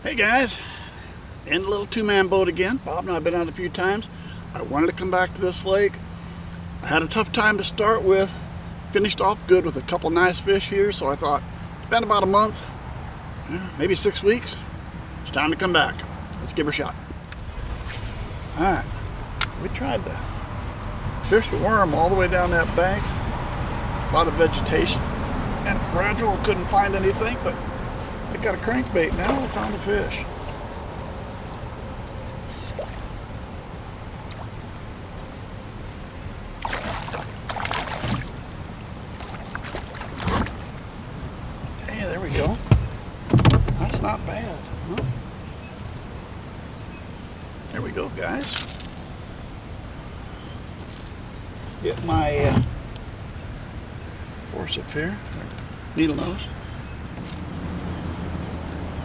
Hey guys, in the little two-man boat again. Bob and I have been out a few times. I wanted to come back to this lake. I had a tough time to start with. Finished off good with a couple nice fish here, so I thought it's been about a month, maybe 6 weeks. It's time to come back. Let's give her a shot. Alright, we tried to fish the worm all the way down that bank. A lot of vegetation and gradual, couldn't find anything, but I got a crankbait now. I found a fish. Hey, there we go. That's not bad. Huh? There we go, guys. Get my forceps here, needle nose.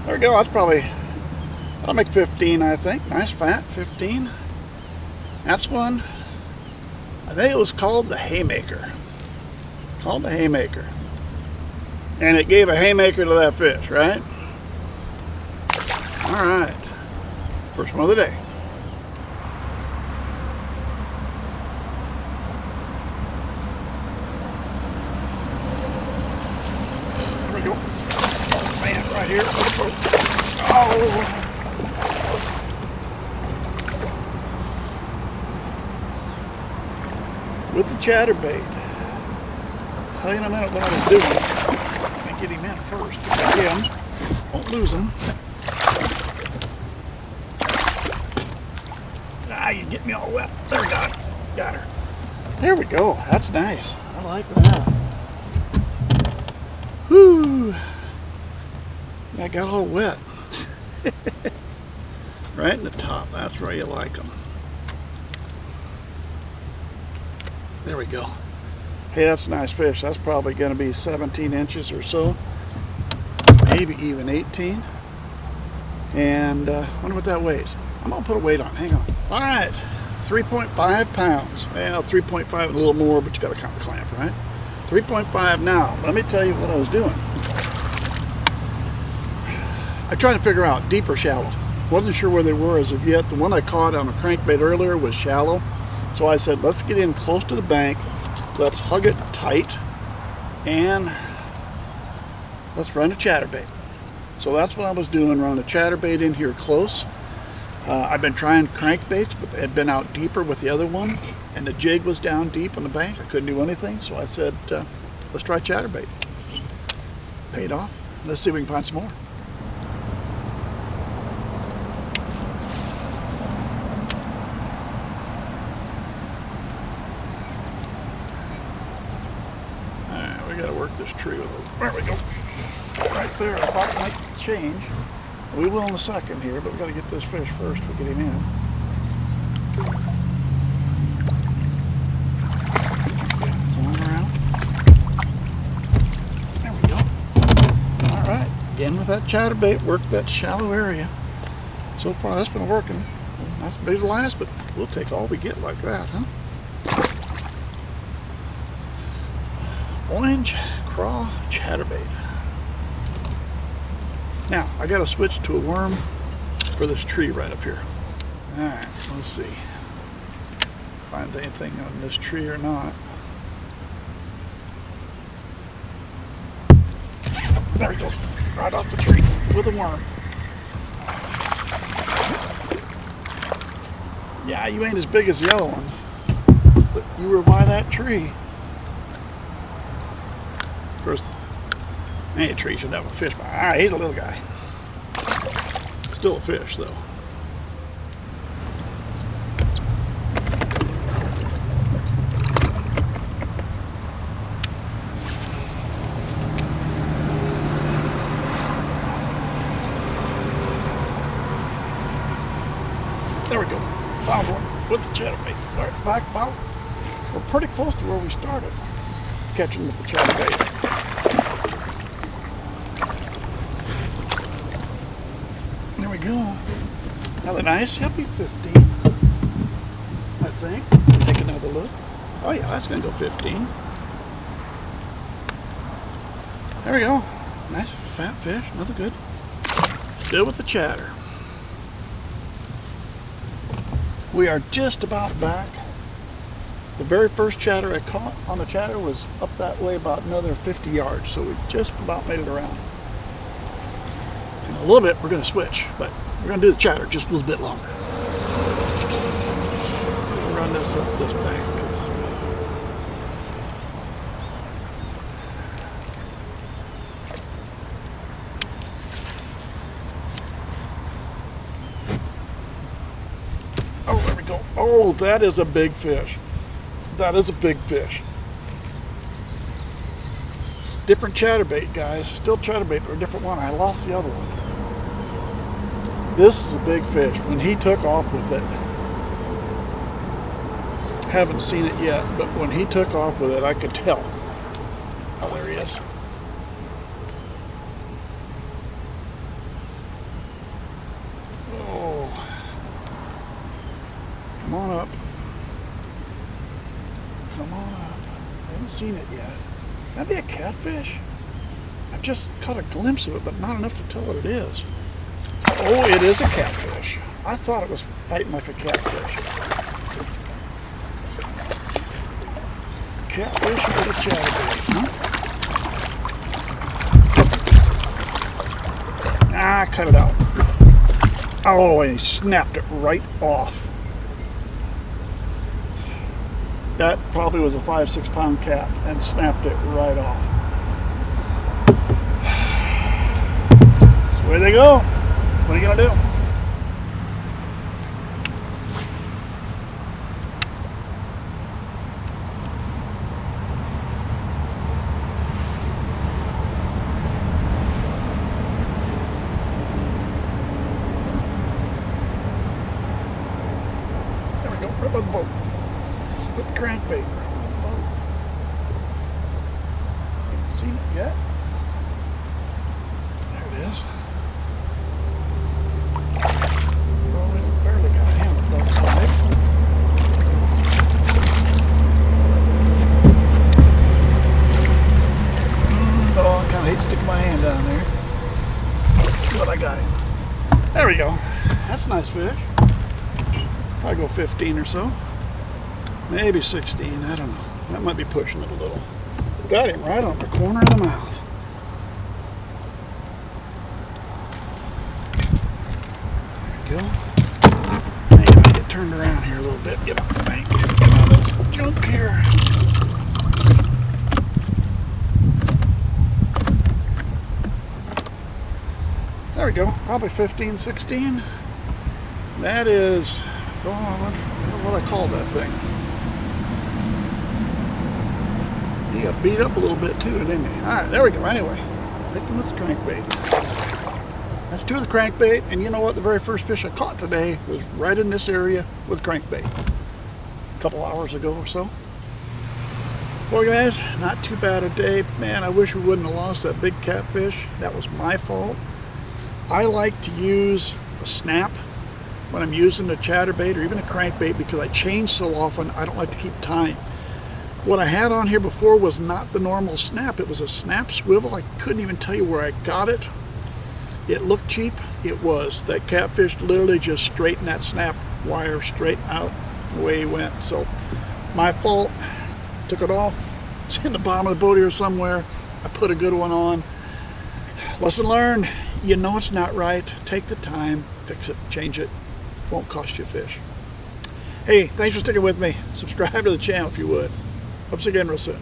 There we go. That's probably, that'll make 15, I think. Nice fat 15. That's one. I think it was called the Haymaker. Called the Haymaker. And it gave a haymaker to that fish, right? All right. First one of the day. There we go. Man, right here. Oh! With the chatterbait. I'll tell you in a minute what I was doing. Let me get him in first. Get him. Won't lose him. Ah, you get me all wet. There we go. Got her. There we go. That's nice. I like that. Whoo! I got all wet. Right in the top. That's where you like them. There we go. Hey, that's a nice fish. That's probably going to be 17 inches or so. Maybe even 18. And I wonder what that weighs. I'm going to put a weight on. Hang on. All right. 3.5 pounds. Well, 3.5 and a little more, but you got to count the clamp, right? 3.5 now. Let me tell you what I was doing. I tried to figure out deep or shallow. Wasn't sure where they were as of yet. The one I caught on a crankbait earlier was shallow. So I said, let's get in close to the bank. Let's hug it tight. And let's run a chatterbait. So that's what I was doing, running a chatterbait in here close. I've been trying crankbaits, but they had been out deeper with the other one. And the jig was down deep on the bank. I couldn't do anything. So I said, let's try chatterbait. Paid off. Let's see if we can find some more. This tree with it. There we go. Right there. About to make the change. We will in a second here, but we got to get this fish first to get him in. Going around. There we go. All right. Again with that chatterbait, work that shallow area. So far that's been working. Not as big as the last, but we'll take all we get like that, huh? Orange craw chatterbait. Now I got to switch to a worm for this tree right up here. All right, let's see. Find anything on this tree or not. There he goes, right off the tree with a worm. Yeah, you ain't as big as the other one, but you were by that tree. Of course, any tree should have a fish by. All right, he's a little guy. Still a fish, though. There we go. Found one with the chatterbait. All right, back about. We're pretty close to where we started. Catching with the chatterbait. There we go. Another nice, he'll be 15, I think. Take another look. Oh yeah, that's gonna go 15. There we go. Nice fat fish, another good. Still with the chatter. We are just about back. The very first chatter I caught on the chatter was up that way about another 50 yards, so we just about made it around. In a little bit we're going to switch, but we're going to do the chatter just a little bit longer. We'll run this up this bank. Oh, there we go. Oh, that is a big fish. That is a big fish. It's different chatterbait, guys. Still chatterbait, but a different one. I lost the other one. This is a big fish. When he took off with it, haven't seen it yet, but when he took off with it, I could tell. Oh, there he is. Oh. Come on up. Come on up. I haven't seen it yet. That'd be a catfish. I've just caught a glimpse of it, but not enough to tell what it is. Oh, it is a catfish. I thought it was fighting like a catfish. Catfish with a chatterbait, huh? Ah, cut it out. Oh, and he snapped it right off. That probably was a 5-6 pound cat and snapped it right off. So where they go? What are you gonna do? There we go, right by the boat. With the crankbait. Haven't seen it yet. There it is. Well, we barely got him, it looks like. Oh, I kind of hate sticking my hand down there. But I got him. There we go. That's a nice fish. Probably go 15 or so. Maybe 16, I don't know. That might be pushing it a little. Got him right on the corner of the mouth. There we go. Maybe get turned around here a little bit. Get up the bank. Get all this junk here. There we go. Probably 15, 16. That is, oh, what do I call that thing? He got beat up a little bit too, didn't he? Alright, there we go. Anyway, hit him with the crankbait. That's two of the crankbait, and you know what? The very first fish I caught today was right in this area with crankbait. A couple hours ago or so. Well guys, not too bad a day. Man, I wish we wouldn't have lost that big catfish. That was my fault. I like to use a snap when I'm using a chatterbait or even a crankbait because I change so often. I don't like to keep time. What I had on here before was not the normal snap. It was a snap swivel. I couldn't even tell you where I got it. It looked cheap. It was. That catfish literally just straightened that snap wire straight out the way he went. So my fault. Took it off. It's in the bottom of the boat here somewhere. I put a good one on. Lesson learned. You know it's not right. Take the time. Fix it. Change it. Won't cost you a fish. Hey, thanks for sticking with me. Subscribe to the channel if you would. Hope to see you again real soon.